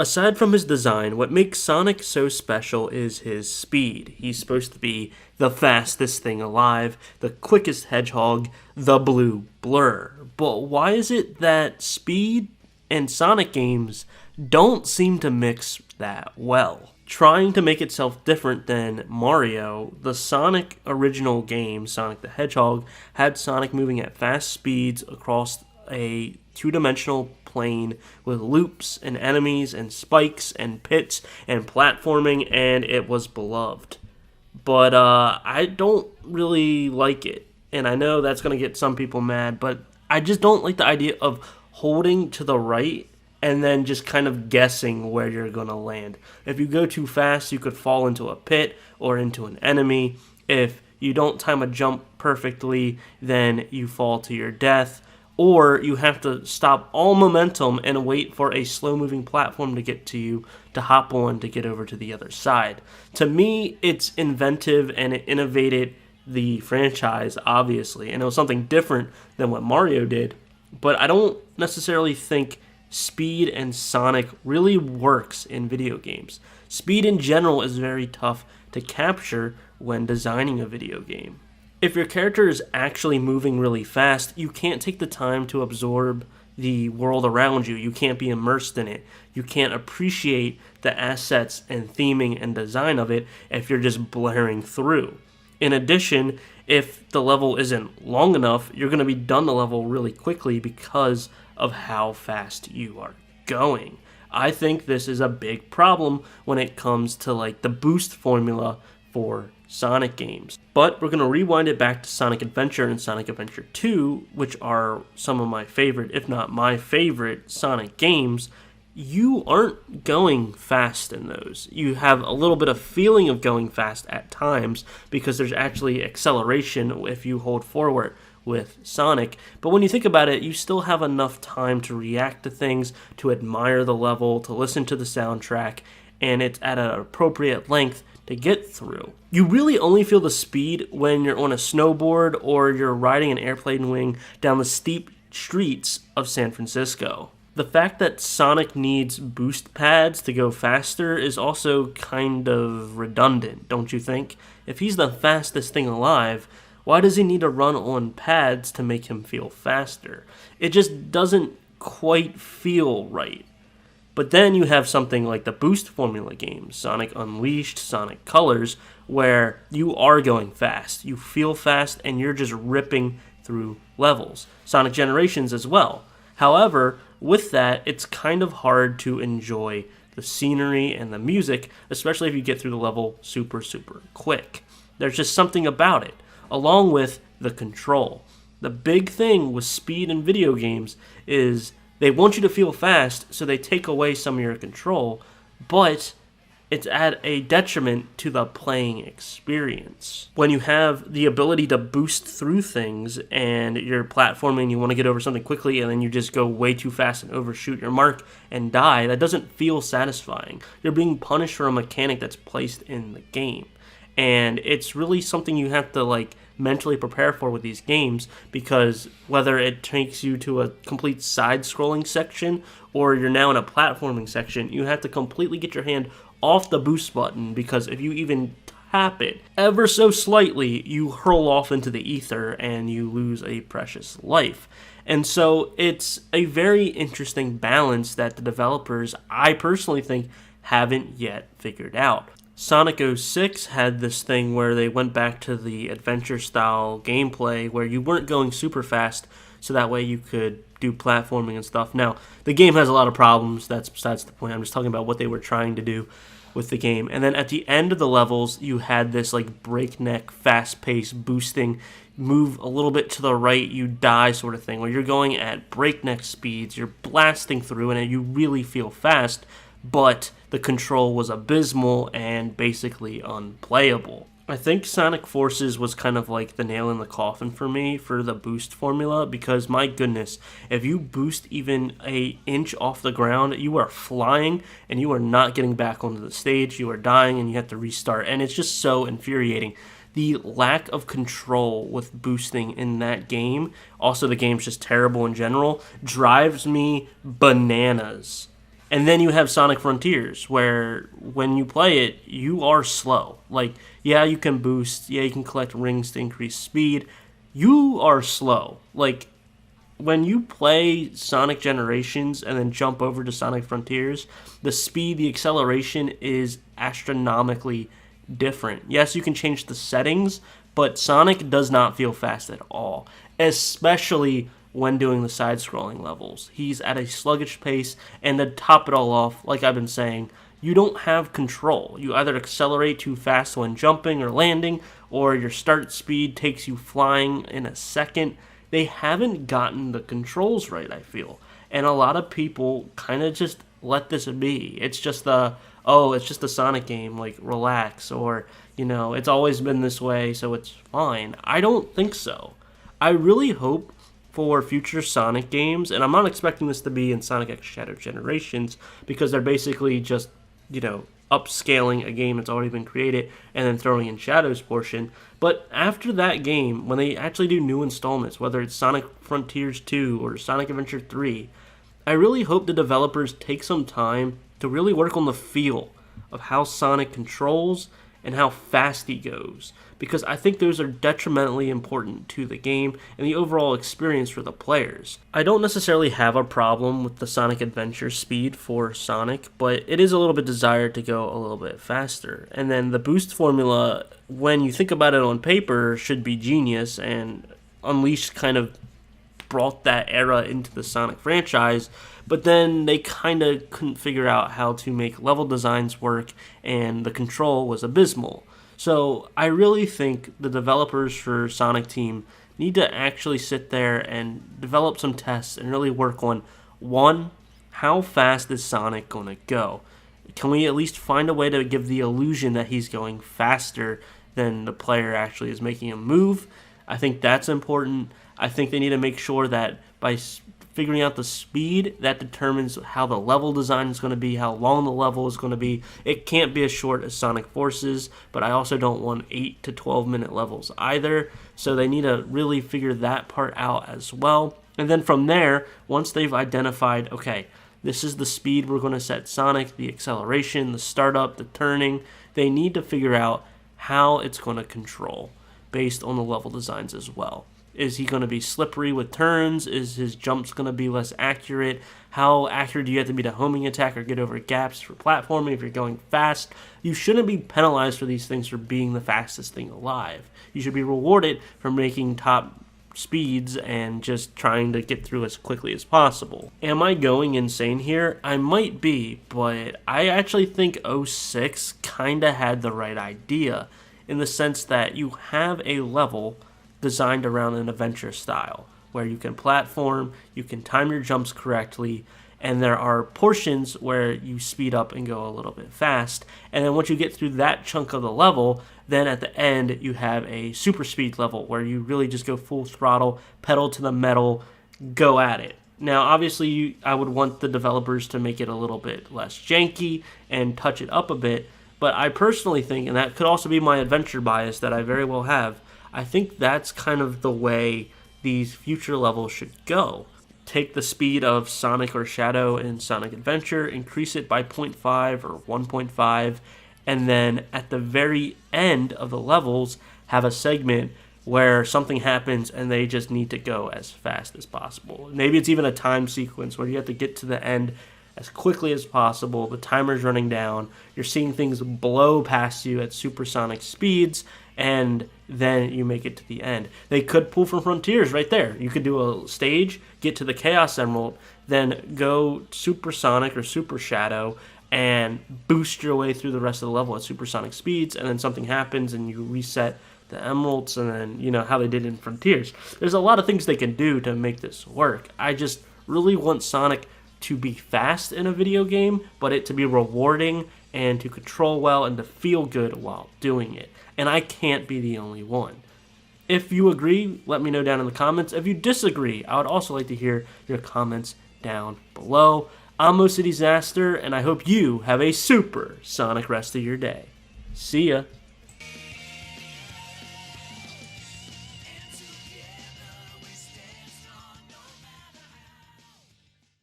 Aside from his design, what makes Sonic so special is his speed. He's supposed to be the fastest thing alive, the quickest hedgehog, the blue blur. But why is it that speed and Sonic games don't seem to mix that well? Trying to make itself different than Mario, the Sonic original game, Sonic the Hedgehog, had Sonic moving at fast speeds across a two-dimensional plane with loops and enemies and spikes and pits and platforming, and it was beloved. But I don't really like it, and I know that's going to get some people mad, but I just don't like the idea of holding to the right and then just kind of guessing where you're going to land. If you go too fast, you could fall into a pit or into an enemy. If you don't time a jump perfectly, then you fall to your death. Or you have to stop all momentum and wait for a slow-moving platform to get to you to hop on to get over to the other side. To me, it's inventive and it innovated the franchise, obviously. And it was something different than what Mario did. But I don't necessarily think speed and Sonic really works in video games. Speed in general is very tough to capture when designing a video game. If your character is actually moving really fast, you can't take the time to absorb the world around you. You can't be immersed in it. You can't appreciate the assets and theming and design of it if you're just blaring through. In addition, if the level isn't long enough, you're going to be done the level really quickly because of how fast you are going. I think this is a big problem when it comes to like the boost formula for Sonic games. But we're going to rewind it back to Sonic Adventure and Sonic Adventure 2, which are some of my favorite, if not my favorite, Sonic games. You aren't going fast in those. You have a little bit of feeling of going fast at times because there's actually acceleration if you hold forward with Sonic. But when you think about it, you still have enough time to react to things, to admire the level, to listen to the soundtrack, and it's at an appropriate length to get through. You really only feel the speed when you're on a snowboard or you're riding an airplane wing down the steep streets of San Francisco. The fact that Sonic needs boost pads to go faster is also kind of redundant, don't you think? If he's the fastest thing alive, why does he need to run on pads to make him feel faster? It just doesn't quite feel right. But then you have something like the boost formula games, Sonic Unleashed, Sonic Colors, where you are going fast. You feel fast and you're just ripping through levels. Sonic Generations as well. However, with that, it's kind of hard to enjoy the scenery and the music, especially if you get through the level super, super quick. There's just something about it, along with the control. The big thing with speed in video games is they want you to feel fast, so they take away some of your control, but it's at a detriment to the playing experience. When you have the ability to boost through things and you're platforming, you want to get over something quickly, and then you just go way too fast and overshoot your mark and die, that doesn't feel satisfying. You're being punished for a mechanic that's placed in the game. And it's really something you have to mentally prepare for with these games, because whether it takes you to a complete side-scrolling section or you're now in a platforming section, you have to completely get your hand off the boost button, because if you even tap it ever so slightly, you hurl off into the ether and you lose a precious life. And so it's a very interesting balance that the developers, I personally think, haven't yet figured out. Sonic 06 had this thing where they went back to the adventure-style gameplay where you weren't going super fast, so that way you could do platforming and stuff. Now, the game has a lot of problems. That's besides the point. I'm just talking about what they were trying to do with the game. And then at the end of the levels, you had this breakneck, fast-paced boosting, move a little bit to the right, you die sort of thing, where you're going at breakneck speeds, you're blasting through, and you really feel fast, but the control was abysmal and basically unplayable. I think Sonic Forces was kind of like the nail in the coffin for me for the boost formula, because my goodness, if you boost even an inch off the ground, you are flying and you are not getting back onto the stage, you are dying and you have to restart, and it's just so infuriating. The lack of control with boosting in that game, also the game's just terrible in general, drives me bananas. And then you have Sonic Frontiers, where when you play it, you are slow. Like, yeah, you can boost, yeah, you can collect rings to increase speed. You are slow. Like, when you play Sonic Generations and then jump over to Sonic Frontiers, the speed, the acceleration is astronomically different. Yes, you can change the settings, but Sonic does not feel fast at all, especially when doing the side-scrolling levels. He's at a sluggish pace, and to top it all off, like I've been saying, you don't have control. You either accelerate too fast when jumping or landing, or your start speed takes you flying in a second. They haven't gotten the controls right, I feel. And a lot of people kind of just let this be. It's just it's just a Sonic game, like, relax, or, it's always been this way, so it's fine. I don't think so. I really hope for future Sonic games, and I'm not expecting this to be in Sonic X Shadow Generations, because they're basically just, upscaling a game that's already been created and then throwing in Shadow's portion. But after that game, when they actually do new installments, whether it's Sonic Frontiers 2 or Sonic Adventure 3, I really hope the developers take some time to really work on the feel of how Sonic controls and how fast he goes, because I think those are detrimentally important to the game and the overall experience for the players. I don't necessarily have a problem with the Sonic Adventure speed for Sonic, but it is a little bit desired to go a little bit faster. And then the boost formula, when you think about it on paper, should be genius, and Unleashed kind of brought that era into the Sonic franchise, but then they kind of couldn't figure out how to make level designs work, and the control was abysmal. So I really think the developers for Sonic Team need to actually sit there and develop some tests and really work on, one, how fast is Sonic going to go? Can we at least find a way to give the illusion that he's going faster than the player actually is making him move? I think that's important. I think they need to make sure that by figuring out the speed, that determines how the level design is going to be, how long the level is going to be. It can't be as short as Sonic Forces, but I also don't want 8 to 12 minute levels either. So they need to really figure that part out as well. And then from there, once they've identified, okay, this is the speed we're going to set Sonic, the acceleration, the startup, the turning, they need to figure out how it's going to control based on the level designs as well. Is he going to be slippery with turns? Is his jumps going to be less accurate? How accurate do you have to be to homing attack or get over gaps for platforming if you're going fast? You shouldn't be penalized for these things for being the fastest thing alive. You should be rewarded for making top speeds and just trying to get through as quickly as possible. Am I going insane here? I might be, but I actually think 06 kind of had the right idea, in the sense that you have a level designed around an adventure style, where you can platform, you can time your jumps correctly, and there are portions where you speed up and go a little bit fast. And then once you get through that chunk of the level, then at the end you have a super speed level where you really just go full throttle, pedal to the metal, go at it. Now, obviously, I would want the developers to make it a little bit less janky and touch it up a bit, but I personally think, and that could also be my adventure bias that I very well have, I think that's kind of the way these future levels should go. Take the speed of Sonic or Shadow in Sonic Adventure, increase it by 0.5 or 1.5, and then at the very end of the levels, have a segment where something happens and they just need to go as fast as possible. Maybe it's even a time sequence where you have to get to the end as quickly as possible. The timer's running down. You're seeing things blow past you at supersonic speeds, and then you make it to the end. They could pull from Frontiers right there. You could do a stage, get to the Chaos Emerald, then go Supersonic or Super Shadow, and boost your way through the rest of the level at supersonic speeds, and then something happens and you reset the emeralds, and then, how they did in Frontiers. There's a lot of things they can do to make this work. I just really want Sonic to be fast in a video game, but it to be rewarding and to control well and to feel good while doing it. And I can't be the only one. If you agree, let me know down in the comments. If you disagree, I would also like to hear your comments down below. I'm OCDsaster, and I hope you have a super Sonic rest of your day. See ya.